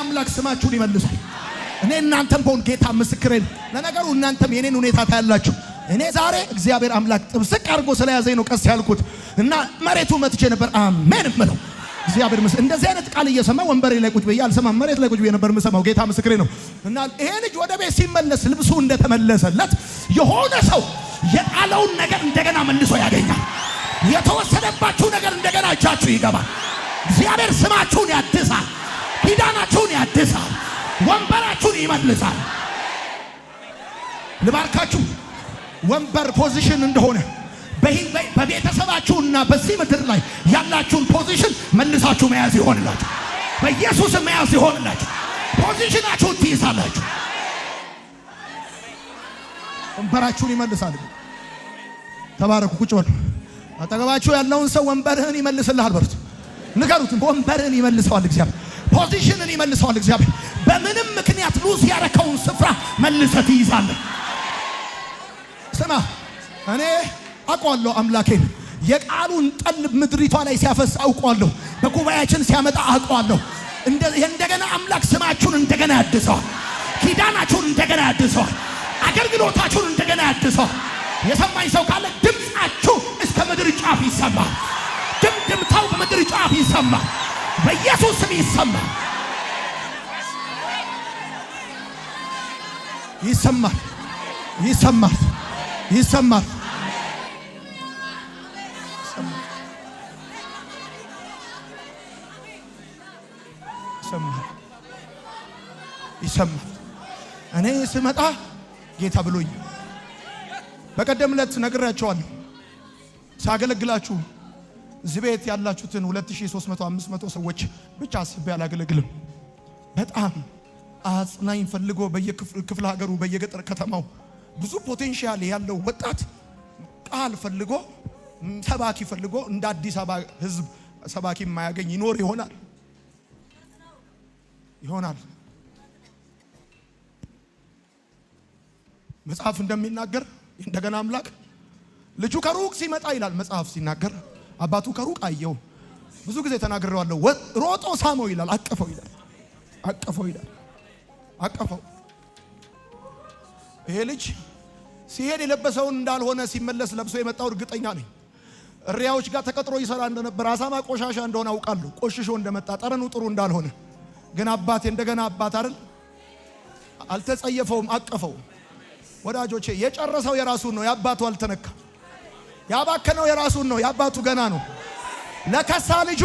አምላክ ስማችሁን ይመልሳል። እኔ እናንተም በሆን ጌታ ምስክሬን ለነገሩ እናንተም የኔን ሁኔታ ታያላችሁ። እኔ ዛሬ እግዚአብሔር አምላክ ጥብስቅ አድርጎ ስለያዘኝ ነው ቀስ ያልኩት እና መሬቱ መጥቼ ነበር። አሜን ምለው እግዚአብሔር ምስክር። እንደዚህ አይነት ቃል እየሰማ ወንበሬ ላይ ቁጭ ብዬ አልሰማም፣ መሬት ላይ ቁጭ ብዬ ነበር የምሰማው። ጌታ ምስክሬ ነው። እና ይሄ ልጅ ወደ ቤት ሲመለስ ልብሱ እንደተመለሰለት የሆነ ሰው የጣለውን ነገር እንደገና መልሶ ያገኛል። የተወሰደባችሁ ነገር እንደገና እጃችሁ ይገባል። እግዚአብሔር ስማችሁን ያድሳል፣ ኪዳናችሁን ያድሳል፣ ወንበራችሁን ይመልሳል። ልባርካችሁ። ወንበር ፖዚሽን እንደሆነ በቤተሰባችሁና በዚህ ምድር ላይ ያላችሁን ፖዚሽን መልሳችሁ መያዝ ይሆንላችሁ። በኢየሱስ መያዝ ይሆንላችሁ። ፖዚሽናችሁን ትይዛላችሁ። ወንበራችሁን ይመልሳል። ተባረኩ። ቁጭ በሉ። አጠገባችሁ ያለውን ሰው ወንበርህን ይመልስልሃል በሉት። ንገሩት። ወንበርህን ይመልሰዋል እግዚአብሔር። ፖዚሽንን ይመልሰዋል እግዚአብሔር። በምንም ምክንያት ሉዝ ያረከውን ስፍራ መልሰህ ትይዛለህ። ስማ፣ እኔ አውቀዋለሁ አምላኬን። የቃሉን ጠል ምድሪቷ ላይ ሲያፈስ አውቀዋለሁ። በጉባኤያችን ሲያመጣ አውቀዋለሁ። እንደገና አምላክ ስማችሁን እንደገና ያድሰዋል። ኪዳናችሁን እንደገና ያድሰዋል። አገልግሎታችሁን እንደገና ያድሰዋል። የሰማኝ ሰው ካለ ድምፃችሁ እስከ ምድር ጫፍ ይሰማል። ድምድምታው በምድር ጫፍ ይሰማል። በኢየሱስ ስም ይሰማል። ይሰማል። ይሰማል። ይሰማል። ይሰማል። እኔ ስመጣ ጌታ ብሎኝ በቀደም ዕለት ነግራቸዋለሁ። ሳገለግላችሁ እዚህ ቤት ያላችሁትን 2300 500 ሰዎች ብቻ አስቤ አላገለግልም። በጣም አጽናኝ ፈልጎ በየክፍለ ሀገሩ በየገጠር ከተማው ብዙ ፖቴንሻል ያለው ወጣት ቃል ፈልጎ ሰባኪ ፈልጎ እንደ አዲስ አበባ ህዝብ ሰባኪ የማያገኝ ይኖር ይሆናል። መጽሐፍ እንደሚናገር እንደገና አምላክ ልጁ ከሩቅ ሲመጣ ይላል መጽሐፍ ሲናገር አባቱ ከሩቅ አየው። ብዙ ጊዜ ተናግሬዋለሁ። ሮጦ ሳመው ይላል፣ አቀፈው ይላል። አቀፈው። ይሄ ልጅ ሲሄድ የለበሰውን እንዳልሆነ ሲመለስ ለብሶ የመጣው እርግጠኛ ነኝ። እሪያዎች ጋር ተቀጥሮ ይሰራ እንደነበር፣ አሳማ ቆሻሻ እንደሆነ አውቃለሁ። ቆሽሾ እንደመጣ ጠረኑ ጥሩ እንዳልሆነ ግን አባቴ እንደገና አባት አይደል አልተጸየፈውም፣ አቀፈው። ወዳጆቼ የጨረሰው የራሱን ነው፣ ያባቱ አልተነካ። ያባከነው የራሱን ነው፣ ያባቱ ገና ነው። ለከሳ ልጁ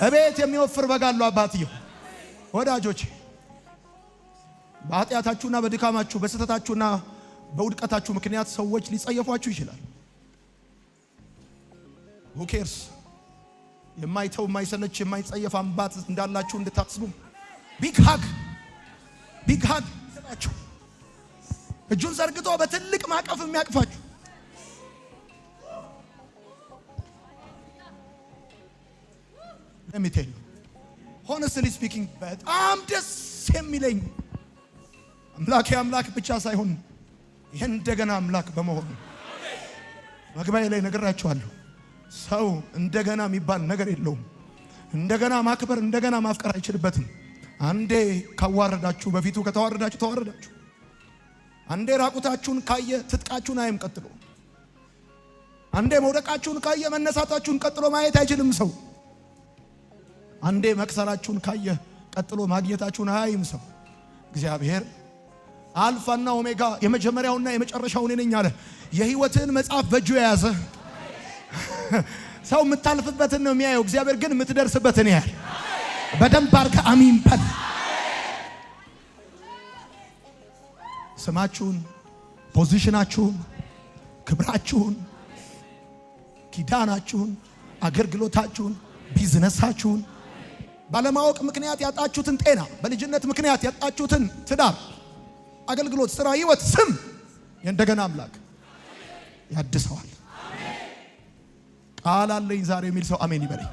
እቤት የሚወፍር በጋሉ አባትየው። ወዳጆቼ በኃጢአታችሁና በድካማችሁ በስተታችሁና በውድቀታችሁ ምክንያት ሰዎች ሊጸየፏችሁ ይችላል። who cares? የማይተው የማይሰለች የማይጸየፍ አባት እንዳላችሁ እንድታስቡ ቢግ ሃግ ይሰጣችሁ። እጁን ዘርግቶ በትልቅ ማቀፍ የሚያቅፋችሁ ለሚቴል honestly speaking በጣም ደስ የሚለኝ አምላክ ብቻ ሳይሆን እንደገና አምላክ በመሆኑ መግቢያ ላይ ነግራችኋለሁ። ሰው እንደገና የሚባል ነገር የለውም። እንደገና ማክበር እንደገና ማፍቀር አይችልበትም። አንዴ ካዋረዳችሁ በፊቱ ከተዋረዳችሁ ተዋረዳችሁ። አንዴ ራቁታችሁን ካየ ትጥቃችሁን አይም ቀጥሎ፣ አንዴ መውደቃችሁን ካየ መነሳታችሁን ቀጥሎ ማየት አይችልም ሰው። አንዴ መክሰራችሁን ካየ ቀጥሎ ማግኘታችሁን አይም ሰው። እግዚአብሔር አልፋና ኦሜጋ የመጀመሪያውና የመጨረሻው እኔ ነኝ አለ። የሕይወትን መጽሐፍ በእጁ የያዘ ሰው የምታልፍበትን ነው የሚያየው። እግዚአብሔር ግን የምትደርስበትን ያያል። በደንብ አድርገህ አሚን በል። ስማችሁን፣ ፖዚሽናችሁን፣ ክብራችሁን፣ ኪዳናችሁን፣ አገልግሎታችሁን፣ ቢዝነሳችሁን፣ ባለማወቅ ምክንያት ያጣችሁትን ጤና፣ በልጅነት ምክንያት ያጣችሁትን ትዳር፣ አገልግሎት፣ ስራ፣ ህይወት፣ ስም የእንደገና አምላክ ያድሰዋል። ቃል አለኝ ዛሬ የሚል ሰው አሜን ይበለኝ።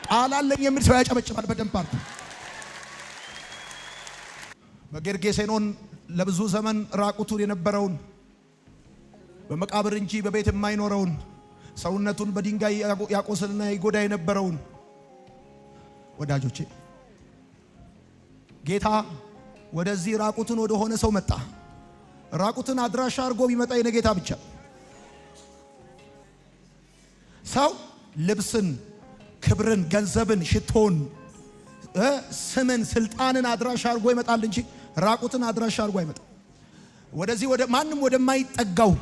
ቃል አለኝ የሚል ሰው ያጨበጭባል በደንብ አርቱ። በጌርጌሴኖን ለብዙ ዘመን ራቁቱን የነበረውን በመቃብር እንጂ በቤት የማይኖረውን ሰውነቱን በድንጋይ ያቆስልና ይጎዳ የነበረውን ወዳጆቼ ጌታ ወደዚህ ራቁትን ወደ ሆነ ሰው መጣ። ራቁትን አድራሻ አድርጎ ቢመጣ የኔ ጌታ ብቻ። ሰው ልብስን፣ ክብርን፣ ገንዘብን፣ ሽቶን፣ ስምን፣ ስልጣንን አድራሻ አድርጎ ይመጣል እንጂ ራቁትን አድራሻ አድርጎ አይመጣም። ወደዚህ ወደ ማንም ወደማይጠጋው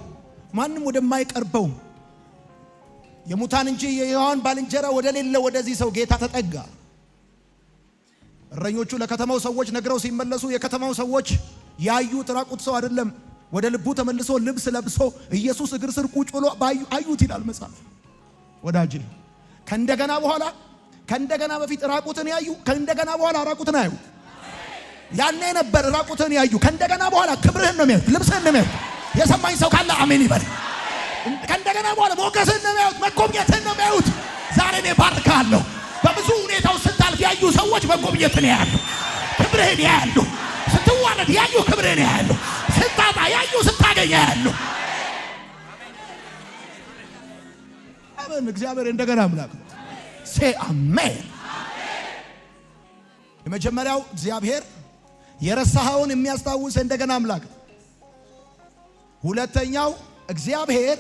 ማንም ወደማይቀርበው የሙታን እንጂ የሕያዋን ባልንጀራ ወደሌለ ወደዚህ ሰው ጌታ ተጠጋ። እረኞቹ ለከተማው ሰዎች ነግረው ሲመለሱ የከተማው ሰዎች ያዩት ራቁት ሰው አይደለም፣ ወደ ልቡ ተመልሶ ልብስ ለብሶ ኢየሱስ እግር ስር ቁጭ ብሎ አዩት ይላል መጽሐፍ። ወዳጅ ከእንደገና በፊት ራቁትን ያዩ፣ ከእንደገና በኋላ ራቁትን አዩ። ያኔ ነበር ራቁትን ያዩ፣ ከእንደገና በኋላ ክብርህን ነው የሚያዩት፣ ልብስህን ነው የሚያዩት። የሰማኝ ሰው ካለ አሜን ይበል። ከእንደገና በኋላ ሞገስህን ነው የሚያዩት፣ መጎብኘትህን ነው የሚያዩት። ዛሬ እኔ ባርካለሁ። በብዙ ሁኔታው ስታልፍ ያዩ ሰዎች መጎብኘትን ያያሉ፣ ክብርህን ያያሉ። ስትዋረድ ያዩ ክብርህን ያያሉ፣ ስታጣ ያዩ ስታገኝ ያያሉ። አሜን። እግዚአብሔር እንደገና አምላክ ነው። ሴ አሜን። የመጀመሪያው እግዚአብሔር የረሳኸውን የሚያስታውስ እንደገና አምላክ ነው። ሁለተኛው እግዚአብሔር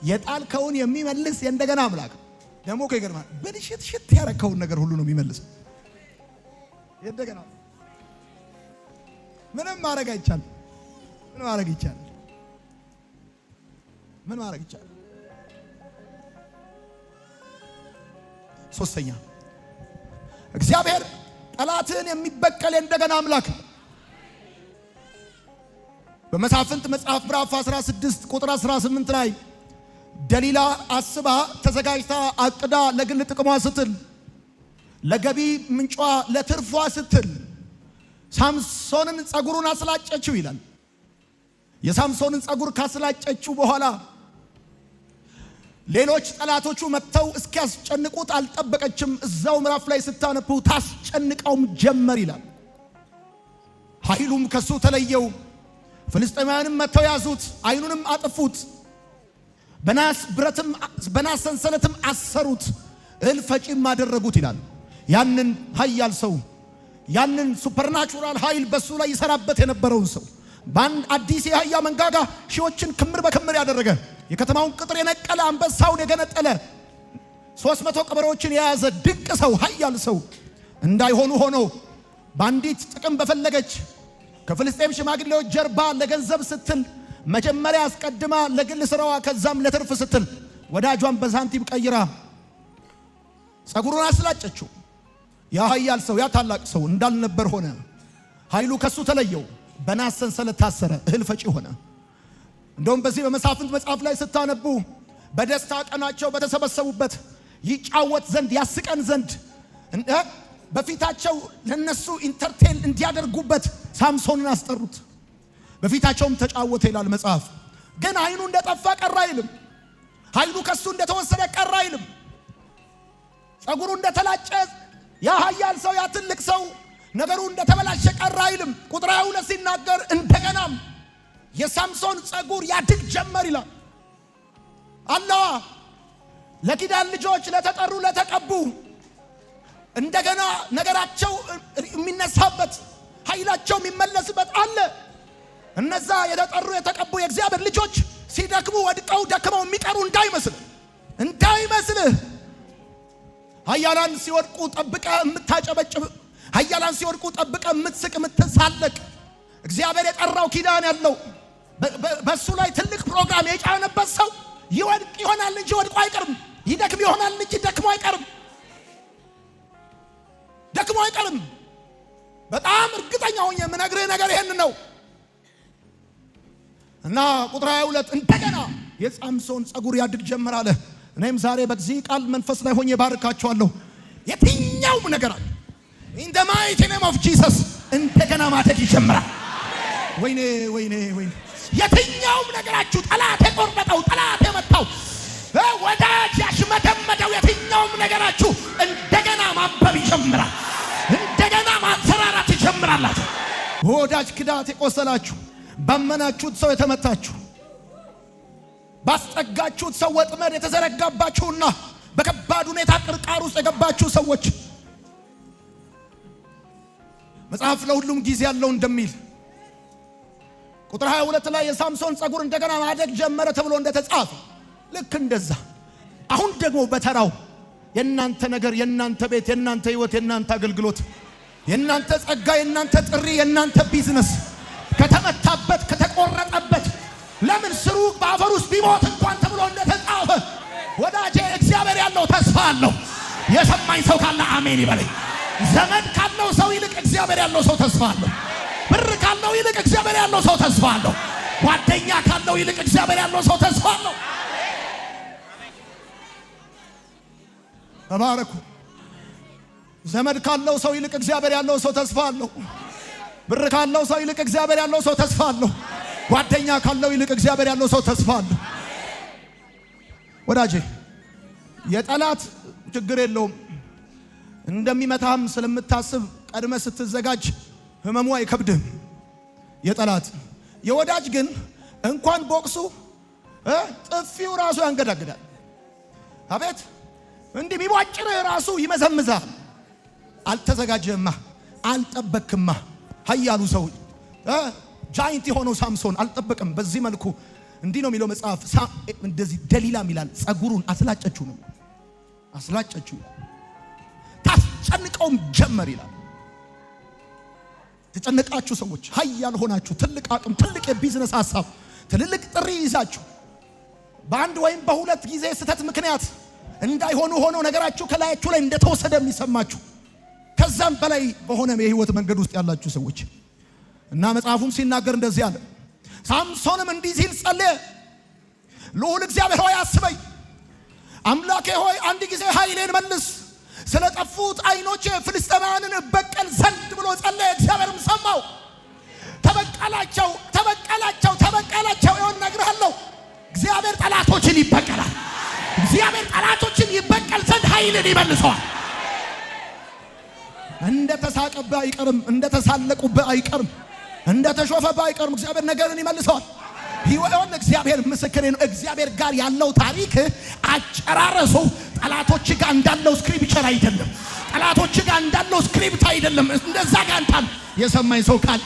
የጣልከውን የሚመልስ እንደገና አምላክ ነው። ደግሞ ከይገርማል በልሽት ያረከውን ነገር ሁሉ ነው የሚመልስ። እንደገና ምንም ማድረግ አይቻልም። ምን ማድረግ ይቻላል? ምን ማድረግ ይቻላል? ሶስተኛ እግዚአብሔር ጠላትን የሚበቀል እንደገና አምላክ ነው። በመሳፍንት መጽሐፍ ምዕራፍ 16 ቁጥር 18 ላይ ደሊላ አስባ ተዘጋጅታ አቅዳ ለግል ጥቅሟ ስትል ለገቢ ምንጯ ለትርፏ ስትል ሳምሶንን ጸጉሩን አስላጨችው ይላል። የሳምሶንን ጸጉር ካስላጨችው በኋላ ሌሎች ጠላቶቹ መጥተው እስኪያስጨንቁት አልጠበቀችም። እዛው ምዕራፍ ላይ ስታነቡ ታስጨንቀውም ጀመር ይላል። ኃይሉም ከሱ ተለየው። ፍልስጤማውያንም መጥተው ያዙት፣ አይኑንም አጥፉት፣ በናስ ሰንሰለትም አሰሩት፣ እህል ፈጪም አደረጉት ይላል። ያንን ኃያል ሰው ያንን ሱፐርናቹራል ኃይል በሱ ላይ ይሰራበት የነበረውን ሰው በአንድ አዲስ የአህያ መንጋጋ ሺዎችን ክምር በክምር ያደረገ የከተማውን ቅጥር የነቀለ አንበሳውን የገነጠለ 300 ቀበሮችን የያዘ ድንቅ ሰው ኃያል ሰው እንዳይሆኑ ሆኖ በአንዲት ጥቅም በፈለገች ከፍልስጤም ሽማግሌዎች ጀርባ ለገንዘብ ስትል መጀመሪያ አስቀድማ ለግል ስራዋ ከዛም ለትርፍ ስትል ወዳጇን በሳንቲም ቀይራ ጸጉሩን አስላጨችው። ያ ኃያል ሰው ያ ታላቅ ሰው እንዳልነበር ሆነ። ኃይሉ ከሱ ተለየው። በናስ ሰንሰለት ታሰረ፣ እህል ፈጪ ሆነ። እንደውም በዚህ በመሳፍንት መጽሐፍ ላይ ስታነቡ በደስታ ቀናቸው በተሰበሰቡበት ይጫወት ዘንድ ያስቀን ዘንድ በፊታቸው ለነሱ ኢንተርቴን እንዲያደርጉበት ሳምሶንን አስጠሩት። በፊታቸውም ተጫወተ ይላል መጽሐፍ። ግን አይኑ እንደጠፋ ቀረ አይልም። ኃይሉ ከሱ እንደተወሰደ ቀረ አይልም። ጸጉሩ እንደተላጨ ያ ኃያል ሰው ያ ትልቅ ሰው ነገሩ እንደተበላሸ ቀረ አይልም። ቁጥር 22 ሲናገር እንደገናም የሳምሶን ጸጉር ያድግ ጀመር ይላል። አላህ ለኪዳን ልጆች ለተጠሩ ለተቀቡ እንደገና ነገራቸው የሚነሳበት ኃይላቸው የሚመለስበት አለ። እነዛ የተጠሩ የተቀቡ የእግዚአብሔር ልጆች ሲደክሙ ወድቀው ደክመው የሚቀሩ እንዳይመስልህ። ኃያላን ሲወድቁ ጠብቀ የምታጨበጭብ፣ ኃያላን ሲወድቁ ጠብቀ የምትስቅ የምትሳለቅ እግዚአብሔር የጠራው ኪዳን ያለው በሱ ላይ ትልቅ ፕሮግራም የጫነበት ሰው ይወድቅ ይሆናል እንጂ ወድቆ አይቀርም። ይደክም ይሆናል እንጂ ደክሞ አይቀርም። ደክሞ አይቀርም። በጣም እርግጠኛ ሆኜ የምነግርህ ነገር ይሄን ነው። እና ቁጥር 22 እንደገና የሳምሶን ጸጉር ያድግ ጀመር አለ። እኔም ዛሬ በዚህ ቃል መንፈስ ላይ ሆኜ ባርካቸዋለሁ። የትኛውም ነገር አለ in the mighty name of Jesus እንደገና ማደግ ይጀምራል። ወይኔ ወይኔ ወይኔ! የትኛውም ነገራችሁ ጠላት የቆረጠው ጠላት የመታው ወዳጅ ያሽመደመደው የትኛውም ነገራችሁ እንደገና ማበብ ይጀምራል። እንደገና ማንሰራራት ይጀምራላችሁ። ወዳጅ ክዳት የቆሰላችሁ፣ ባመናችሁት ሰው የተመታችሁ፣ ባስጠጋችሁት ሰው ወጥመድ የተዘረጋባችሁና በከባድ ሁኔታ ቅርቃር ውስጥ የገባችሁ ሰዎች መጽሐፍ ለሁሉም ጊዜ ያለው እንደሚል ቁጥር 22 ላይ የሳምሶን ጸጉር እንደገና ማደግ ጀመረ ተብሎ እንደተጻፈ ልክ እንደዛ አሁን ደግሞ በተራው የናንተ ነገር የናንተ ቤት የናንተ ህይወት የናንተ አገልግሎት የናንተ ጸጋ የናንተ ጥሪ የናንተ ቢዝነስ ከተመታበት ከተቆረጠበት ለምን ስሩ በአፈር ውስጥ ቢሞት እንኳን ተብሎ እንደተጻፈ ወዳጄ እግዚአብሔር ያለው ተስፋ አለው። የሰማኝ ሰው ካለ አሜን ይበለኝ። ዘመድ ካለው ሰው ይልቅ እግዚአብሔር ያለው ሰው ተስፋ አለው። ብር ካለው ይልቅ እግዚአብሔር ያለው ሰው ተስፋ አለው። ጓደኛ ካለው ይልቅ እግዚአብሔር ያለው ሰው ተስፋ አለው። ተባረኩ። ዘመድ ካለው ሰው ይልቅ እግዚአብሔር ያለው ሰው ተስፋ አለው። ብር ካለው ሰው ይልቅ እግዚአብሔር ያለው ሰው ተስፋ አለው። ጓደኛ ካለው ይልቅ እግዚአብሔር ያለው ሰው ተስፋ አለው። ወዳጄ የጠላት ችግር የለውም። እንደሚመታም ስለምታስብ ቀድመ ስትዘጋጅ ህመሙ አይከብድም። የጠላት የወዳጅ ግን እንኳን ቦክሱ ጥፊው ራሱ ያንገዳግዳል። አቤት እንዲህ ቢቧጭር ራሱ ይመዘምዛል። አልተዘጋጀህማ፣ አልጠበክማ። ኃያሉ ሰው ጃይንት የሆነው ሳምሶን አልጠበቅም። በዚህ መልኩ እንዲህ ነው የሚለው መጽሐፍ። እንደዚህ ደሊላም ይላል ጸጉሩን አስላጨችው ነው አስላጨችው፣ ታስጨንቀውም ጀመር ይላል። ተጨነቃችሁ ሰዎች ኃያል ሆናችሁ ትልቅ አቅም ትልቅ የቢዝነስ ሐሳብ ትልልቅ ጥሪ ይዛችሁ በአንድ ወይም በሁለት ጊዜ ስተት ምክንያት እንዳይሆኑ ሆኖ ነገራችሁ ከላያችሁ ላይ እንደተወሰደ የሚሰማችሁ ከዛም በላይ በሆነ የህይወት መንገድ ውስጥ ያላችሁ ሰዎች እና መጽሐፉም ሲናገር እንደዚህ አለ። ሳምሶንም እንዲህ ሲል ጸለየ፣ ልዑል እግዚአብሔር ሆይ አስበኝ፣ አምላኬ ሆይ አንድ ጊዜ ኃይሌን መልስ፣ ስለጠፉት አይኖቼ ፍልስጤማውያንን በቀል ዘንድ ብሎ ጸለየ። እግዚአብሔርም ሰማው። ተበቀላቸው ተበቀላቸው ተበቀላቸው። ይሁን እነግርሃለሁ፣ እግዚአብሔር ጠላቶችን ይበቀላል። እግዚአብሔር ጠላቶችን ይበቀል ዘንድ ኃይልን ይመልሰዋል። እንደ ተሳቀብህ አይቀርም፣ እንደ ተሳለቁብህ አይቀርም፣ እንደ ተሾፈብህ አይቀርም። እግዚአብሔር ነገርን ይመልሰዋል። ይሁን እግዚአብሔር ምስክሬ ነው። እግዚአብሔር ጋር ያለው ታሪክ አጨራረሱ ጠላቶች ጋር እንዳለው ስክሪፕቸር አይደለም። ጠላቶች ጋር እንዳለው ስክሪፕት አይደለም። እንደዛ ጋር እንታል የሰማኝ ሰው ካለ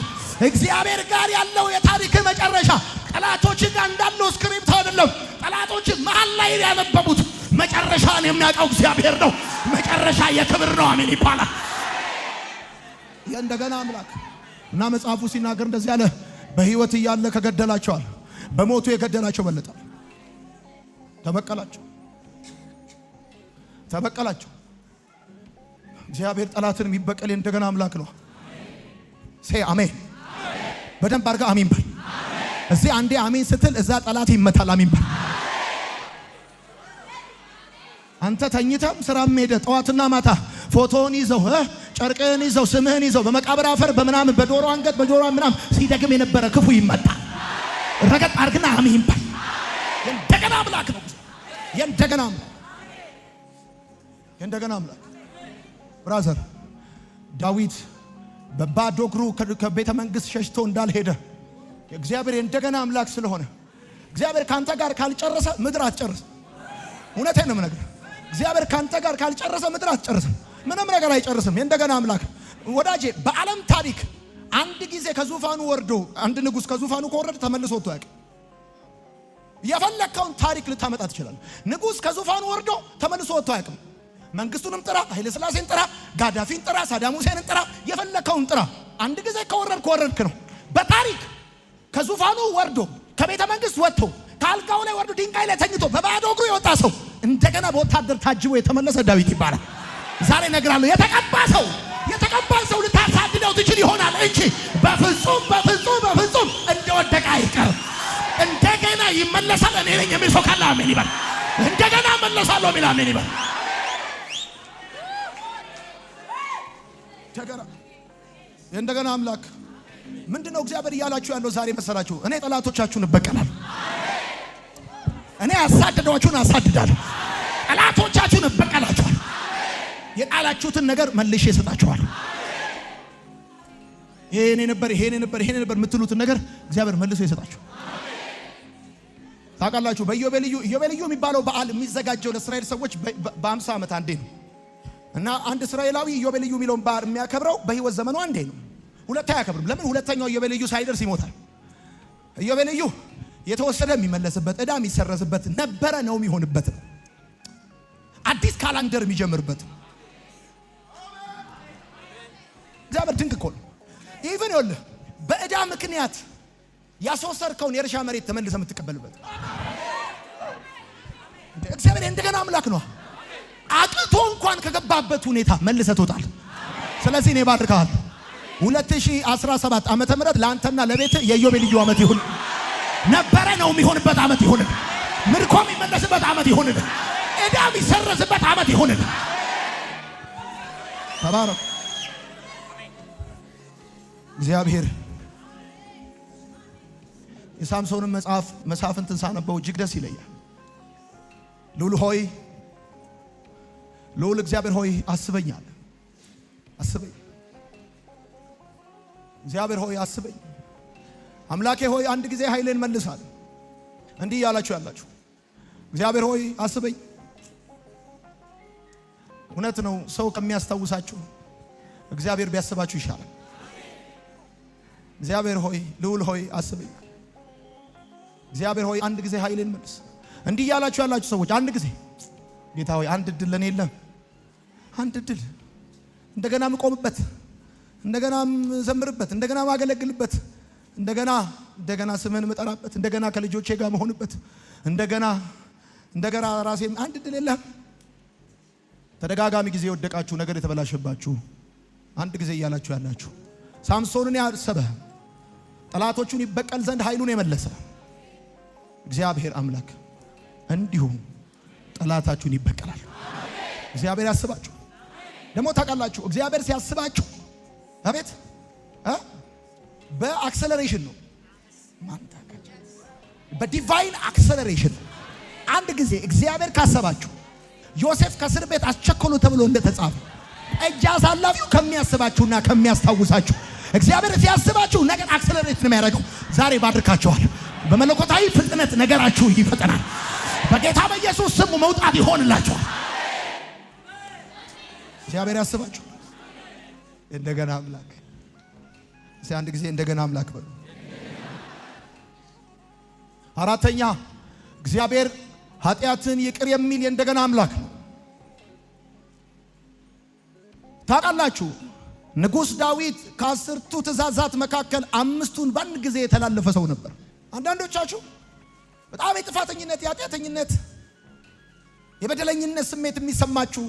እግዚአብሔር ጋር ያለው የታሪክ መጨረሻ ጠላቶች ጋር እንዳለው ስክሪፕት አይደለም። ጠላቶች መሃል ላይ ያነበቡት መጨረሻን የሚያውቀው እግዚአብሔር ነው። መጨረሻ የክብር ነው። አሜን ይባላል። የእንደገና አምላክ እና መጽሐፉ ሲናገር እንደዚህ ያለ በህይወት እያለ ከገደላቸዋል በሞቱ የገደላቸው በለጠ። ተበቀላቸው ተበቀላቸው። እግዚአብሔር ጠላትን የሚበቀል እንደገና አምላክ ነው። ሴ አሜን። በደንብ አድርጋ አሜን በል። እዚህ አንዴ አሜን ስትል እዛ ጠላት ይመታል። አሜን በል። አንተ ተኝተም ስራም ሄደ ጠዋትና ማታ ፎቶውን ይዘው ጨርቅህን ይዘው ስምህን ይዘው በመቃብር አፈር በምናምን በዶሮ አንገት በጆሮ ምናምን ሲደግም የነበረ ክፉ ይመታል። ረገጥ አድርግና አሜን በል። የእንደገና አምላክ ነው። የእንደገና አምላክ የእንደገና አምላክ። ብራዘር ዳዊት በባዶ እግሩ ከቤተ መንግስት ሸሽቶ እንዳልሄደ እግዚአብሔር የእንደገና አምላክ ስለሆነ እግዚአብሔር ካንተ ጋር ካልጨረሰ ምድር አትጨርስም። እውነቴን ነው የምነግርህ። እግዚአብሔር ካንተ ጋር ካልጨረሰ ምድር አትጨርስም። ምንም ነገር አይጨርስም። የእንደገና አምላክ ወዳጄ። በዓለም ታሪክ አንድ ጊዜ ከዙፋኑ ወርዶ አንድ ንጉስ ከዙፋኑ ከወረደ ተመልሶ ወጥቶ ያውቅ። የፈለከውን ታሪክ ልታመጣ ትችላለህ። ንጉስ ከዙፋኑ ወርዶ ተመልሶ ወጥቶ አያውቅም። መንግስቱንም ጥራ፣ ኃይለ ሥላሴን ጥራ፣ ጋዳፊን ጥራ፣ ሳዳም ሁሴንን ጥራ፣ የፈለከውን ጥራ። አንድ ጊዜ ከወረድክ ነው። በታሪክ ከዙፋኑ ወርዶ ከቤተ መንግስት ወጥቶ ካልጋው ላይ ወርዶ ድንጋይ ላይ ተኝቶ በባዶ እግሩ የወጣ ሰው እንደገና በወታደር ታጅቦ የተመለሰ ዳዊት ይባላል። ዛሬ እነግራለሁ፣ የተቀባ ሰው ልታሳድደው ትችል ይሆናል እንጂ በፍጹም በፍጹም በፍጹም እንደወደቀ አይቀርም። እንደገና ይመለሳል። እኔ ነኝ የሚል ሰው ካለ አሜን ይበል። እንደገና መለሳለሁ የሚል አሜን ይበል። እንደገና አምላክ ምንድነው እግዚአብሔር እያላችሁ ያለው ዛሬ መሰላችሁ? እኔ ጠላቶቻችሁን እበቀላለሁ። እኔ ያሳደዷችሁን አሳድዳለሁ። ጠላቶቻችሁን እበቀላችኋለሁ። የጣላችሁትን ነገር መልሼ እሰጣችኋለሁ። ይሄኔ ነበር የምትሉትን ነገር እግዚአብሔር መልሶ ይሰጣችሁ። ታውቃላችሁ በኢዮቤልዩ የሚባለው በዓል የሚዘጋጀው ለእስራኤል ሰዎች በ50 ዓመት አንዴ ነው። እና አንድ እስራኤላዊ ኢዮቤልዩ የሚለውን በዓል የሚያከብረው በህይወት ዘመኑ አንዴ ነው። ሁለት አያከብርም። ለምን? ሁለተኛው ኢዮቤልዩ ሳይደርስ ይሞታል። ኢዮቤልዩ የተወሰደ የሚመለስበት ዕዳ የሚሰረዝበት ነበረ ነው የሚሆንበት ነው። አዲስ ካላንደር የሚጀምርበት እግዚአብሔር ድንቅ እኮ ነው። ኢቭን ይኸውልህ በዕዳ ምክንያት ያስወሰድከውን የእርሻ መሬት ተመልሰህ የምትቀበልበት እግዚአብሔር እንደገና አምላክ ነው። አቅቶ እንኳን ከገባበት ሁኔታ መልሰህ ትወጣለህ። ስለዚህ እኔ ባርካለሁ። 2017 ዓመተ ምህረት ለአንተና ለቤት የኢዮቤልዩ ዓመት ይሁን። ነበረ ነው የሚሆንበት ዓመት ይሁን። ምርኮ የሚመለስበት ዓመት ይሁን። ዕዳ የሚሰረዝበት ዓመት ይሁን። ተባረክ እግዚአብሔር። የሳምሶንን መጽሐፍ መሳፍንትን ሳነበው እጅግ ደስ ይለኛል። ልዑል እግዚአብሔር ሆይ አስበኛል። አስበኝ እግዚአብሔር ሆይ አስበኝ። አምላኬ ሆይ አንድ ጊዜ ኃይሌን መልሳል። እንዲህ ያላችሁ ያላችሁ እግዚአብሔር ሆይ አስበኝ። እውነት ነው። ሰው ከሚያስታውሳችሁ እግዚአብሔር ቢያስባችሁ ይሻላል። እግዚአብሔር ሆይ ልዑል ሆይ አስበኝ። እግዚአብሔር ሆይ አንድ ጊዜ ኃይሌን መልስ። እንዲህ ያላችሁ ያላችሁ ሰዎች አንድ ጊዜ ጌታ ሆይ አንድ እድል ለኔ የለም። አንድ እድል እንደገና ምቆምበት፣ እንደገና ዘምርበት፣ እንደገና ማገለግልበት፣ እንደገና ስምህን መጠራበት፣ እንደገና ከልጆቼ ጋር መሆንበት፣ እንደገና ራሴ አንድ እድል የለም። ተደጋጋሚ ጊዜ የወደቃችሁ ነገር የተበላሸባችሁ አንድ ጊዜ እያላችሁ ያላችሁ ሳምሶንን ያሰበ ጠላቶቹን ይበቀል ዘንድ ኃይሉን የመለሰ እግዚአብሔር አምላክ እንዲሁም ጠላታችሁን ይበቀላል። እግዚአብሔር ያስባችሁ። ደግሞ ታውቃላችሁ እግዚአብሔር ሲያስባችሁ አቤት በአክሰለሬሽን ነው። በዲቫይን አክሰለሬሽን አንድ ጊዜ እግዚአብሔር ካሰባችሁ ዮሴፍ ከእስር ቤት አስቸኮሉ ተብሎ እንደተጻፈ እጅ አሳላፊው ከሚያስባችሁና ከሚያስታውሳችሁ እግዚአብሔር ሲያስባችሁ ነገር አክሰለሬት ነው የሚያደርገው። ዛሬ ባርካችኋል። በመለኮታዊ ፍጥነት ነገራችሁ ይፈጠናል። በጌታ በኢየሱስ ስም መውጣት ይሆንላችኋል። እግዚአብሔር ያስባችሁ። እንደገና አምላክ እስቲ አንድ ጊዜ እንደገና አምላክ በሉ። አራተኛ እግዚአብሔር ኃጢአትን ይቅር የሚል እንደገና አምላክ ነው። ታውቃላችሁ ንጉሥ ዳዊት ከ10ቱ ትእዛዛት መካከል 5ቱን በአንድ ጊዜ የተላለፈ ሰው ነበር። አንዳንዶቻችሁ በጣም የጥፋተኝነት የኃጢአተኝነት የበደለኝነት ስሜት የሚሰማችሁ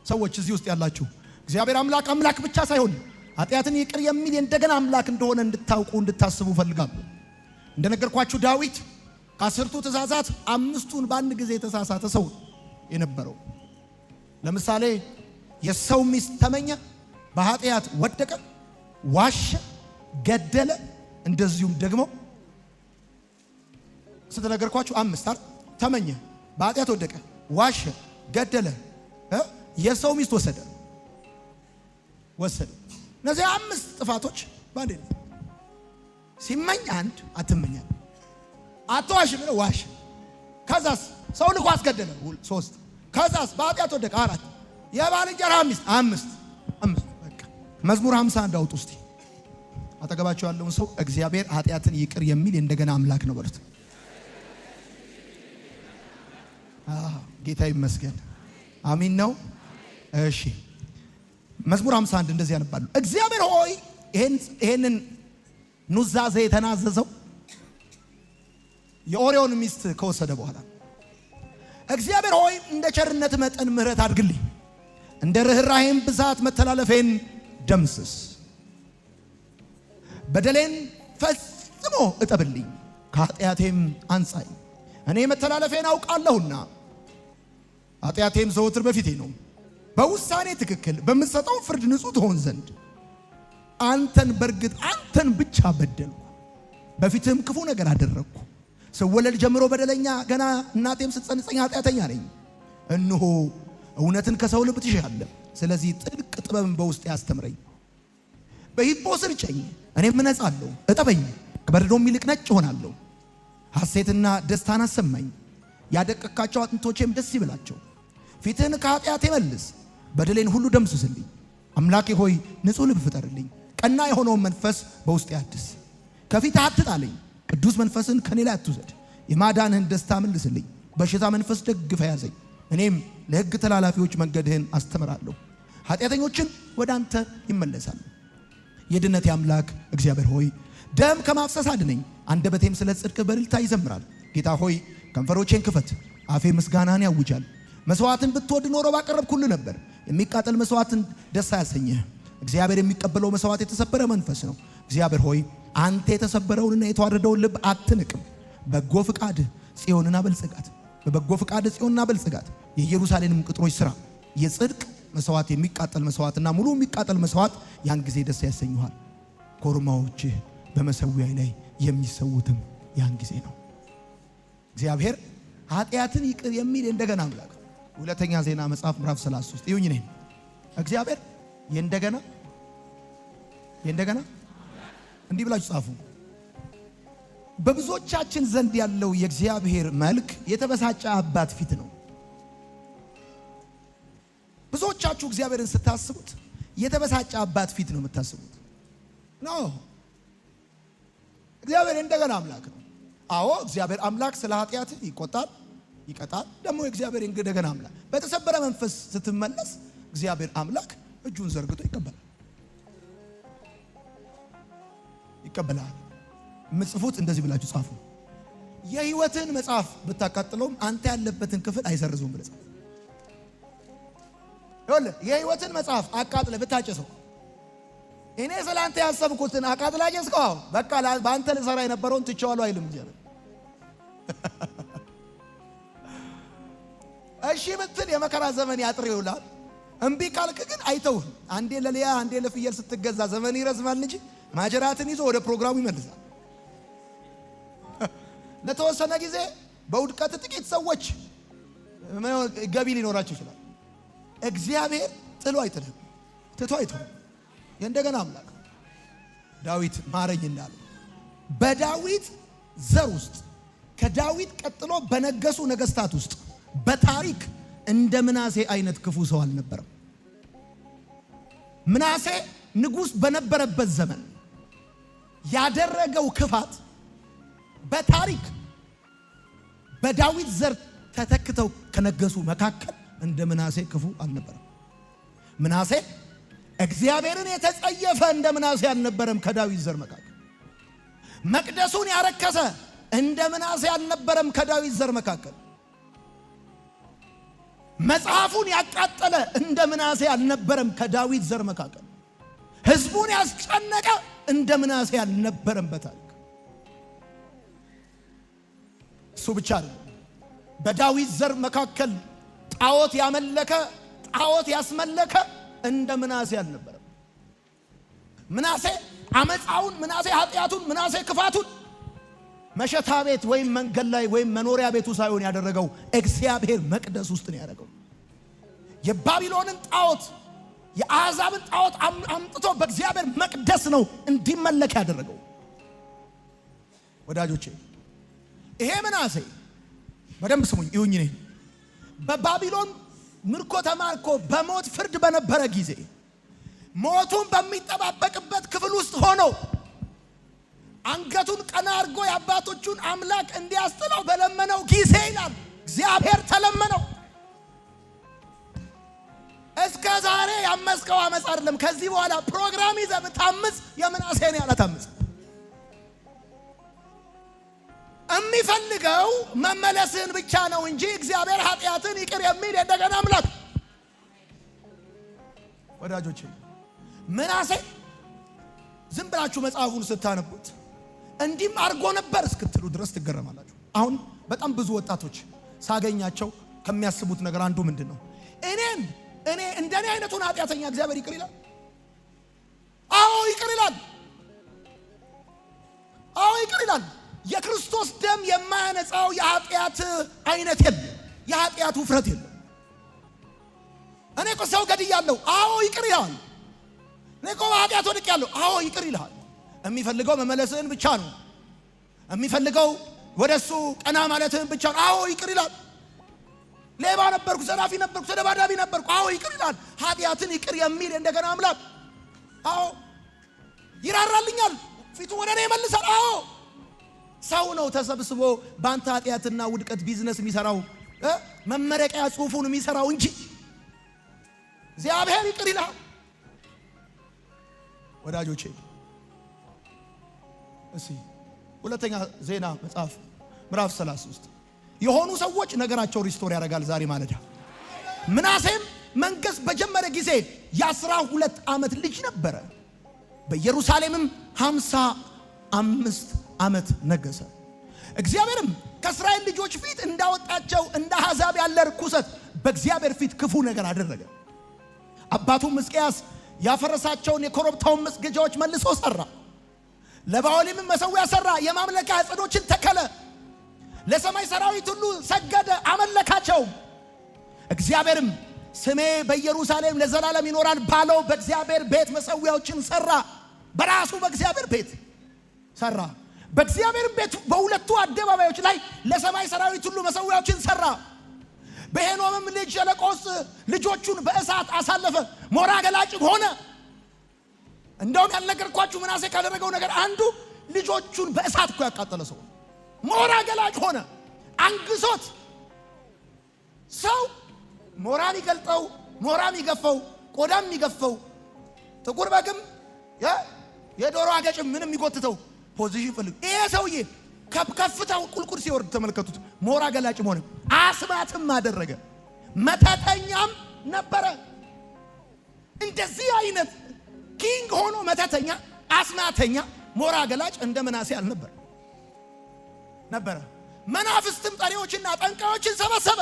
ሰዎች እዚህ ውስጥ ያላችሁ እግዚአብሔር አምላክ ብቻ ሳይሆን ኃጢአትን ይቅር የሚል እንደገና አምላክ እንደሆነ እንድታውቁ እንድታስቡ ፈልጋለሁ። እንደነገርኳችሁ ዳዊት ከ10ቱ ትእዛዛት 5ቱን በአንድ ጊዜ የተሳሳተ ሰው የነበረው። ለምሳሌ የሰው ሚስት ተመኘ፣ በኃጢአት ወደቀ፣ ዋሸ፣ ገደለ። እንደዚሁም ደግሞ ስትነገርኳችሁ 5 ተመኘ፣ በኃጢአት ወደቀ፣ ዋሸ፣ ገደለ፣ የሰው ሚስት ወሰደ። እነዚህ 5 ጥፋቶች ባንዴ ነው። ሲመኝ አንድ አትመኛል፣ አትዋሽ ብለ ዋሽ። ከዛስ ሰው ልኮ አስገደለ 3። ከዛስ በኃጢአት ወደቀ 4። የባልንጀራ ሚስት 5። በቃ መዝሙር 51 አውጡ እስቲ። አጠገባቸው ያለውን ሰው እግዚአብሔር ኃጢአትን ይቅር የሚል እንደገና አምላክ ነው በሉት። ጌታ ይመስገን። አሚን ነው። እሺ መዝሙር 51 እንደዚህ ያነባሉ። እግዚአብሔር ሆይ ይሄንን ኑዛዜ የተናዘዘው የኦሪዮን ሚስት ከወሰደ በኋላ እግዚአብሔር ሆይ እንደ ቸርነት መጠን ምሕረት አድርግልኝ፣ እንደ ርኅራኄም ብዛት መተላለፌን ደምስስ፣ በደሌን ፈጽሞ እጠብልኝ፣ ከኃጢአቴም አንጻኝ። እኔ መተላለፌን አውቃለሁና ኃጢአቴም ዘወትር በፊቴ ነው። በውሳኔ ትክክል በምትሰጠው ፍርድ ንጹሕ ትሆን ዘንድ አንተን ብቻ በደልኩ፣ በፊትህም ክፉ ነገር አደረግኩ። ስወለድ ጀምሮ በደለኛ፣ ገና እናቴም ስትጸንሰኝ ኃጢአተኛ ነኝ። እነሆ እውነትን ከሰው ልብ ትሻለህ፣ ስለዚህ ጥልቅ ጥበብን በውስጤ አስተምረኝ። በሂቦ ስር ጨኝ፣ እኔም እነጻለሁ። እጠበኝ፣ ከበረዶም ይልቅ ነጭ እሆናለሁ። ሐሴትና ደስታን አሰማኝ፣ ያደቀካቸው አጥንቶቼም ደስ ይበላቸው። ፊትህን ከኃጢአቴ መልስ፣ በደሌን ሁሉ ደምስስልኝ። አምላኬ ሆይ ንጹሕ ልብ ፍጠርልኝ፣ ቀና የሆነውን መንፈስ በውስጤ አድስ። ከፊትህ አትጣለኝ፣ ቅዱስ መንፈስን ከኔ ላይ አትውሰድ። የማዳንህን ደስታ መልስልኝ፣ በሽታ መንፈስ ደግፈህ ያዘኝ። እኔም ለሕግ ተላላፊዎች መንገድህን አስተምራለሁ፣ ኃጢአተኞችን ወደ አንተ ይመለሳሉ። የድነቴ አምላክ እግዚአብሔር ሆይ ደም ከማፍሰስ አድነኝ፣ አንደበቴም ስለ ጽድቅ በእልልታ ይዘምራል። ጌታ ሆይ ከንፈሮቼን ክፈት፣ አፌ ምስጋናን ያውጃል። መስዋዕትን ብትወድ ኖሮ ባቀረብኩልህ ነበር፣ የሚቃጠል መስዋዕትን ደስ አያሰኝህ። እግዚአብሔር የሚቀበለው መስዋዕት የተሰበረ መንፈስ ነው። እግዚአብሔር ሆይ አንተ የተሰበረውንና የተዋረደውን ልብ አትንቅም። በጎ ፍቃድ ጽዮንን አበልጽጋት፣ በበጎ ፍቃድ ጽዮንን አበልጽጋት። የኢየሩሳሌምም ቅጥሮች ሥራ የጽድቅ መስዋዕት፣ የሚቃጠል መስዋዕትና ሙሉ የሚቃጠል መስዋዕት ያን ጊዜ ደስ ያሰኙሃል። ኮርማዎችህ በመሠዊያዬ ላይ የሚሰዉትም ያን ጊዜ ነው። እግዚአብሔር ኃጢአትን ይቅር የሚል እንደገና አምላክ። ሁለተኛ ዜና መጽሐፍ ምዕራፍ 33 ይሁን ነኝ። እግዚአብሔር የእንደገና እንዲህ ብላችሁ ጻፉ። በብዙዎቻችን ዘንድ ያለው የእግዚአብሔር መልክ የተበሳጨ አባት ፊት ነው። ብዙዎቻችሁ እግዚአብሔርን ስታስቡት የተበሳጨ አባት ፊት ነው የምታስቡት። ኖ እግዚአብሔር እንደገና አምላክ ነው። አዎ እግዚአብሔር አምላክ ስለ ኃጢአት ይቆጣል፣ ይቀጣል። ደግሞ እግዚአብሔር እንደገና አምላክ በተሰበረ መንፈስ ስትመለስ እግዚአብሔር አምላክ እጁን ዘርግቶ ይቀበላል። ምጽፉት እንደዚህ ብላችሁ ጻፉ። የሕይወትን መጽሐፍ ብታቃጥለውም አንተ ያለበትን ክፍል አይሰርዙም ብለህ ጻፍ። ይኸውልህ የሕይወትን መጽሐፍ አቃጥለ ብታጨሰው እኔ ስላንተ ያሰብኩትን አቃጥላ ጨስከው በቃ በአንተ ልሰራ የነበረውን ትቼዋለሁ አይልም እግዚአብሔር። እሺ ብትል የመከራ ዘመን ያጥር ይውላል። እምቢ ካልክ ግን አይተውህም። አንዴ ለሊያ አንዴ ለፍየል ስትገዛ ዘመን ይረዝማል እንጂ ማጀራትን ይዞ ወደ ፕሮግራሙ ይመልሳል። ለተወሰነ ጊዜ በውድቀት ጥቂት ሰዎች ገቢ ሊኖራቸው ይችላል። እግዚአብሔር ጥሎ አይጥልም፣ ትቶ አይተውም። የእንደገና አምላክ ዳዊት ማረኝ እንዳለ በዳዊት ዘር ውስጥ ከዳዊት ቀጥሎ በነገሱ ነገስታት ውስጥ በታሪክ እንደ ምናሴ አይነት ክፉ ሰው አልነበረም። ምናሴ ንጉስ በነበረበት ዘመን ያደረገው ክፋት በታሪክ በዳዊት ዘር ተተክተው ከነገሱ መካከል እንደ ምናሴ ክፉ አልነበረም። ምናሴ እግዚአብሔርን የተጸየፈ እንደ ምናሴ አልነበረም። ከዳዊት ዘር መካከል መቅደሱን ያረከሰ እንደ ምናሴ አልነበረም። ከዳዊት ዘር መካከል መጽሐፉን ያቃጠለ እንደ ምናሴ አልነበረም። ከዳዊት ዘር መካከል ሕዝቡን ያስጨነቀ እንደ ምናሴ አልነበረም። በታሪክ እሱ ብቻ አይደለም። በዳዊት ዘር መካከል ጣዖት ያመለከ ጣዖት ያስመለከ እንደ ምናሴ አልነበረም። ምናሴ አመፃውን፣ ምናሴ ኃጢአቱን፣ ምናሴ ክፋቱን መሸታ ቤት ወይም መንገድ ላይ ወይም መኖሪያ ቤቱ ሳይሆን ያደረገው እግዚአብሔር መቅደስ ውስጥ ነው ያደረገው። የባቢሎንን ጣዖት የአሕዛብን ጣዖት አምጥቶ በእግዚአብሔር መቅደስ ነው እንዲመለክ ያደረገው። ወዳጆቼ ይሄ ምናሴ በደንብ ስሙኝ ይሁኝ ነኝ። በባቢሎን ምርኮ ተማርኮ በሞት ፍርድ በነበረ ጊዜ ሞቱን በሚጠባበቅበት ክፍል ውስጥ ሆኖ አንገቱን ቀና አድርጎ የአባቶቹን አምላክ እንዲያስጥለው በለመነው ጊዜ ይላል እግዚአብሔር ተለመነው። እስከ ዛሬ ያመስከው አመፅ አይደለም። ከዚህ በኋላ ፕሮግራም ይዘህ ብታምፅ የምናሴን ያላታምፅ የሚፈልገው መመለስን ብቻ ነው እንጂ እግዚአብሔር ኃጢአትን ይቅር የሚል እንደገና አምላክ። ወዳጆቼ ምናሴ ዝም ብላችሁ መጽሐፉን ስታነቡት እንዲህም አድርጎ ነበር እስክትሉ ድረስ ትገረማላችሁ። አሁን በጣም ብዙ ወጣቶች ሳገኛቸው ከሚያስቡት ነገር አንዱ ምንድን ነው? እኔ እንደኔ አይነቱን ኃጢአተኛ እግዚአብሔር ይቅር ይላል? አዎ ይቅር ይላል። አዎ ይቅር ይላል። የክርስቶስ ደም የማያነጻው የኃጢአት አይነት የለም፣ የኃጢአት ውፍረት የለም። እኔ እኮ ሰው ገድያለሁ፣ አዎ ይቅር ይላል። እኔ እኮ ኃጢአት ወድቄያለሁ፣ አዎ ይቅር ይላል። የሚፈልገው መመለስህን ብቻ ነው። የሚፈልገው ወደሱ ቀና ማለትህን ብቻ ነው። አዎ ይቅር ይላል። ሌባ ነበርኩ፣ ዘራፊ ነበርኩ፣ ተደባዳቢ ነበርኩ። አዎ ይቅር ይላል። ኃጢአትን ይቅር የሚል እንደገና አምላክ አዎ ይራራልኛል፣ ፊቱ ወደ እኔ ይመልሳል። አዎ ሰው ነው ተሰብስቦ ባንተ ኃጢአትና ውድቀት ቢዝነስ የሚሰራው መመረቂያ ጽሑፉን የሚሰራው እንጂ እግዚአብሔር ይቅር ይላል። ወዳጆቼ እሺ ሁለተኛ ዜና መጽሐፍ ምዕራፍ 33 የሆኑ ሰዎች ነገራቸው ሪስቶር ያደርጋል ዛሬ ማለዳ። ምናሴም መንገስ በጀመረ ጊዜ የ12 ዓመት ልጅ ነበረ። በኢየሩሳሌምም 55 ዓመት ነገሰ። እግዚአብሔርም ከእስራኤል ልጆች ፊት እንዳወጣቸው እንደ አሕዛብ ያለ ርኩሰት በእግዚአብሔር ፊት ክፉ ነገር አደረገ። አባቱም ሕዝቅያስ ያፈረሳቸውን የኮረብታውን መስገጃዎች መልሶ ሰራ። ለባኦሊም መሠዊያ ሰራ። የማምለኪያ ዐፀዶችን ተከለ። ለሰማይ ሰራዊት ሁሉ ሰገደ፣ አመለካቸው። እግዚአብሔርም ስሜ በኢየሩሳሌም ለዘላለም ይኖራል ባለው በእግዚአብሔር ቤት መሠዊያዎችን ሰራ። በራሱ በእግዚአብሔር ቤት ሰራ። በእግዚአብሔር ቤት በሁለቱ አደባባዮች ላይ ለሰማይ ሰራዊት ሁሉ መሠዊያዎችን ሰራ። በሄኖምም ልጅ ሸለቆ ውስጥ ልጆቹን በእሳት አሳለፈ። ሞራ ገላጭ ሆነ። እንደውም ያልነገርኳችሁ ምናሴ ካደረገው ነገር አንዱ ልጆቹን በእሳት እኮ ያቃጠለ ሰው ሞራ ገላጭ ሆነ። አንግሶት ሰው ሞራን ይገልጠው፣ ሞራም ይገፈው፣ ቆዳም ይገፈው፣ ጥቁር በግም የዶሮ አገጭም ምንም ይጎትተው ፖዚሽን ፈልግ። ይሄ ሰውዬ ከፍታው ቁልቁል ሲወርድ ተመልከቱት። ሞራ ገላጭም ሆነ፣ አስማትም አደረገ፣ መተተኛም ነበረ። እንደዚህ አይነት ኪንግ ሆኖ መተተኛ፣ አስማተኛ፣ ሞራ ገላጭ እንደ ምናሴ አልነበረ ነበረ። መናፍስትም ጠሪዎችና ጠንቋዮችን ሰበሰበ።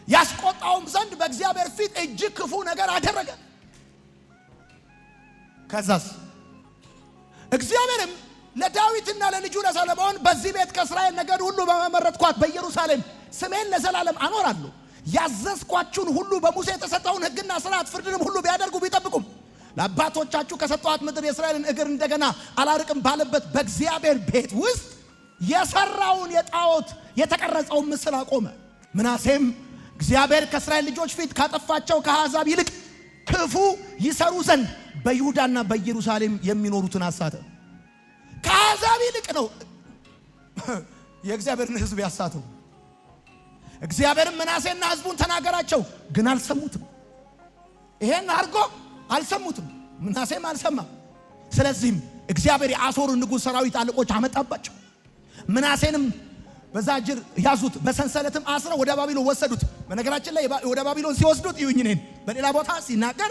ያስቆጣውም ዘንድ በእግዚአብሔር ፊት እጅግ ክፉ ነገር አደረገ። ከዛስ እግዚአብሔርም ለዳዊትና ለልጁ ለሰሎሞን በዚህ ቤት ከእስራኤል ነገድ ሁሉ በመመረጥኳት በኢየሩሳሌም ስሜን ለዘላለም አኖራለሁ። ያዘዝኳችሁን ሁሉ በሙሴ የተሰጠውን ሕግና ሥርዓት ፍርድንም ሁሉ ቢያደርጉ ቢጠብቁም ለአባቶቻችሁ ከሰጠኋት ምድር የእስራኤልን እግር እንደገና አላርቅም ባለበት በእግዚአብሔር ቤት ውስጥ የሰራውን የጣዖት የተቀረጸውን ምስል አቆመ። ምናሴም እግዚአብሔር ከእስራኤል ልጆች ፊት ካጠፋቸው ከአሕዛብ ይልቅ ክፉ ይሰሩ ዘንድ በይሁዳና በኢየሩሳሌም የሚኖሩትን አሳተ። ከአሕዛብ ይልቅ ነው የእግዚአብሔርን ሕዝብ ያሳተው። እግዚአብሔርም ምናሴና ሕዝቡን ተናገራቸው፣ ግን አልሰሙትም። ይሄን አድርጎ አልሰሙትም። ምናሴም አልሰማም። ስለዚህም እግዚአብሔር የአሦርን ንጉሥ ሰራዊት አለቆች አመጣባቸው። ምናሴንም በዛ እጅር ያዙት፣ በሰንሰለትም አስረው ወደ ባቢሎን ወሰዱት። በነገራችን ላይ ወደ ባቢሎን ሲወስዱት ይሁኝ እኔን በሌላ ቦታ ሲናገር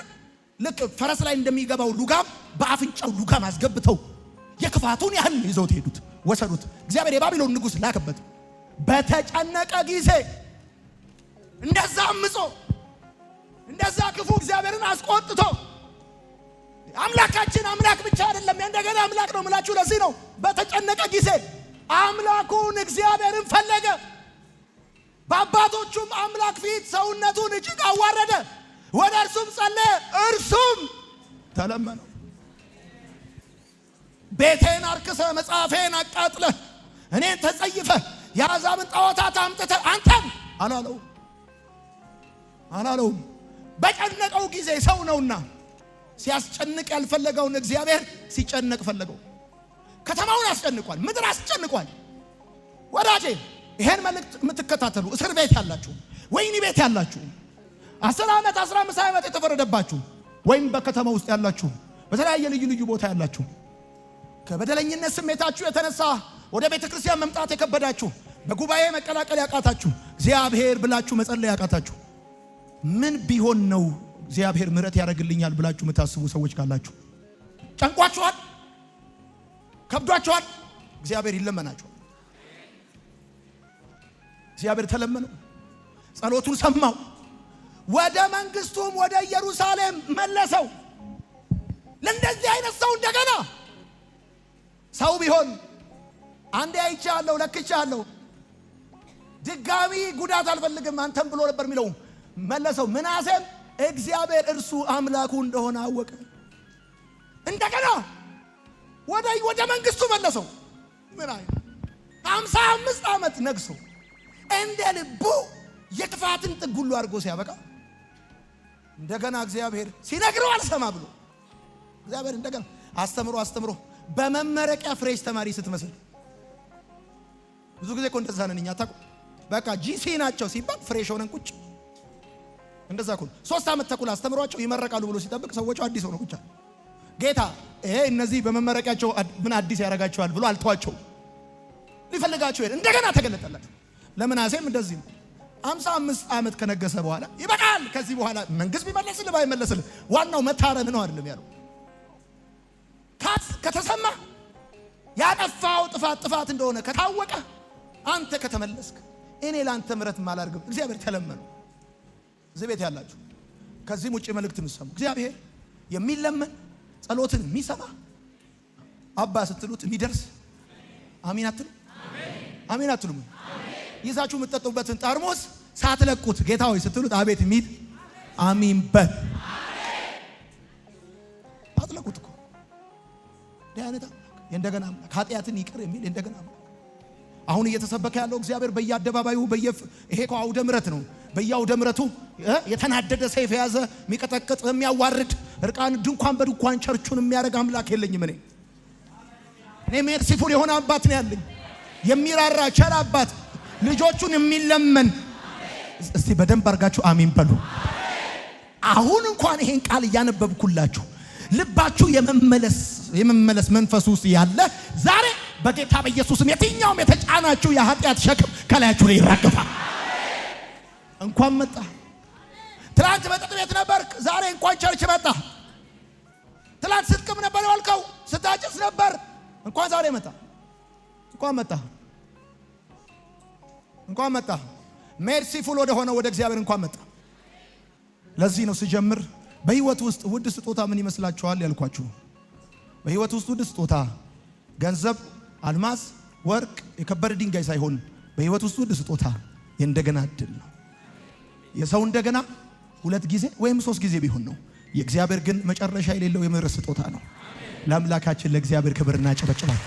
ልክ ፈረስ ላይ እንደሚገባው ሉጋም በአፍንጫው ሉጋም አስገብተው የክፋቱን ያህል ይዘውት ሄዱት፣ ወሰዱት። እግዚአብሔር የባቢሎን ንጉሥ ላከበት። በተጨነቀ ጊዜ እንደዛ አምጾ እንደዛ ክፉ እግዚአብሔርን አስቆጥቶ አምላካችን አምላክ ብቻ አይደለም እንደገና አምላክ ነው ምላችሁ። ለዚህ ነው በተጨነቀ ጊዜ አምላኩን እግዚአብሔርን ፈለገ። በአባቶቹም አምላክ ፊት ሰውነቱን እጅግ አዋረደ። ወደ እርሱም ጸለየ፣ እርሱም ተለመነው። ቤቴን አርክሰ መጽሐፌን አቃጥለ እኔን ተጸይፈ የአሕዛብን ጣዖታት አምጥተ አንተም አላለውም። በጨነቀው ጊዜ ሰው ነውና ሲያስጨንቅ ያልፈለገውን እግዚአብሔር ሲጨነቅ ፈለገው። ከተማውን አስጨንቋል፣ ምድር አስጨንቋል። ወዳጄ ይሄን መልእክት የምትከታተሉ እስር ቤት ያላችሁ፣ ወይኒ ቤት ያላችሁ፣ 10 ዓመት 15 ዓመት የተፈረደባችሁ፣ ወይም በከተማ ውስጥ ያላችሁ፣ በተለያየ ልዩ ልዩ ቦታ ያላችሁ፣ ከበደለኝነት ስሜታችሁ የተነሳ ወደ ቤተ ክርስቲያን መምጣት የከበዳችሁ፣ በጉባኤ መቀላቀል ያቃታችሁ፣ እግዚአብሔር ብላችሁ መጸለይ ያቃታችሁ፣ ምን ቢሆን ነው እግዚአብሔር ምሕረት ያደርግልኛል ብላችሁ የምታስቡ ሰዎች ካላችሁ ጨንቋችኋል፣ ከብዷችኋል። እግዚአብሔር ይለመናችኋል። እግዚአብሔር ተለመነው፣ ጸሎቱን ሰማው፣ ወደ መንግስቱም ወደ ኢየሩሳሌም መለሰው። ለእንደዚህ አይነት ሰው እንደገና ሰው ቢሆን አንዴ አይቻለሁ ለክቻለሁ ድጋሚ ጉዳት አልፈልግም አንተም ብሎ ነበር የሚለው። መለሰው። ምናሴም እግዚአብሔር እርሱ አምላኩ እንደሆነ አወቀ። እንደገና ወደ መንግስቱ መለሰው። ምን አይነት 55 ዓመት ነግሶ እንደ ልቡ የክፋትን ጥግ ሁሉ አድርጎ ሲያበቃ እንደገና እግዚአብሔር ሲነግረው አልሰማ ብሎ እግዚአብሔር እንደገና አስተምሮ በመመረቂያ ፍሬሽ ተማሪ ስትመስል ብዙ ጊዜ እኮ እንደዛ ነን እኛ ታውቁ። በቃ ጂሲ ናቸው ሲባል ፍሬሽ ሆነን ቁጭ እንደዛ እኮ 3 ዓመት ተኩል አስተምሯቸው ይመረቃሉ ብሎ ሲጠብቅ ሰዎቹ አዲስ ሆነው ቁጭ። ጌታ ይሄ እነዚህ በመመረቂያቸው ምን አዲስ ያደርጋቸዋል ብሎ አልተዋቸው። ሊፈልጋቸው ሄደ። እንደገና ተገለጠለት። ለምናሴም እንደዚህ ነው። 55 ዓመት ከነገሰ በኋላ ይበቃል፣ ከዚህ በኋላ መንግስት ቢመለስልህ ባይመለስልህ ዋናው መታረም ነው አይደለም ያለው። ከተሰማ ያጠፋው ጥፋት እንደሆነ ከታወቀ አንተ ከተመለስክ እኔ ላንተ ምሕረት ማላርግም። እግዚአብሔር ተለመኑ። እዚህ ቤት ያላችሁ ከዚህም ውጪ መልእክት የምትሰሙ እግዚአብሔር የሚለመን ጸሎትን የሚሰማ አባ ስትሉት የሚደርስ አሜን አትሉ? አሜን አትሉም? ይዛችሁ የምትጠጡበትን ጠርሙስ ሳትለቁት ጌታ ሆይ ስትሉት አቤት የሚል አሜን በል። አትለቁት እኮ ዳያነታ እንደገና ኃጢአትን ይቅር የሚል እንደገና አሁን እየተሰበከ ያለው እግዚአብሔር በየአደባባዩ ይሄ እኮ አውደ ምሕረት ነው። በየአውደ ምሕረቱ የተናደደ ሰይፍ የያዘ የሚቀጠቅጥ የሚያዋርድ እርቃን ድንኳን በድንኳን ቸርቹን የሚያደርግ አምላክ የለኝም። እኔ ሜርሲፉል የሆነ አባት ነው ያለኝ፣ የሚራራ ቸር አባት፣ ልጆቹን የሚለመን። እስቲ በደንብ አድርጋችሁ አሜን በሉ። አሁን እንኳን ይሄን ቃል እያነበብኩላችሁ ልባችሁ የመመለስ መንፈስ ውስጥ ያለ ዛሬ በጌታ በኢየሱስም የትኛውም የተጫናችሁ የኃጢአት ሸክም ከላያችሁ ላይ ይራገፋል። እንኳን መጣ። ትላንት መጠጥ ቤት ነበርክ፣ ዛሬ እንኳን ቸርች መጣ። ትላንት ስትቅም ነበር ያልከው፣ ስታጭስ ነበር፣ እንኳን ዛሬ መጣ። እንኳን መጣ። ሜርሲፉል ወደ ሆነ ወደ እግዚአብሔር እንኳን መጣ። ለዚህ ነው ስጀምር በህይወት ውስጥ ውድ ስጦታ ምን ይመስላችኋል ያልኳችሁ። በህይወት ውስጥ ውድ ስጦታ ገንዘብ፣ አልማዝ፣ ወርቅ፣ የከበረ ድንጋይ ሳይሆን በህይወት ውስጥ ውድ ስጦታ የእንደገና እድል ነው። የሰው እንደገና 2 ጊዜ ወይም 3 ጊዜ ቢሆን ነው። የእግዚአብሔር ግን መጨረሻ የሌለው የምህረት ስጦታ ነው። ለአምላካችን ለእግዚአብሔር ክብርና ጨበጭባል።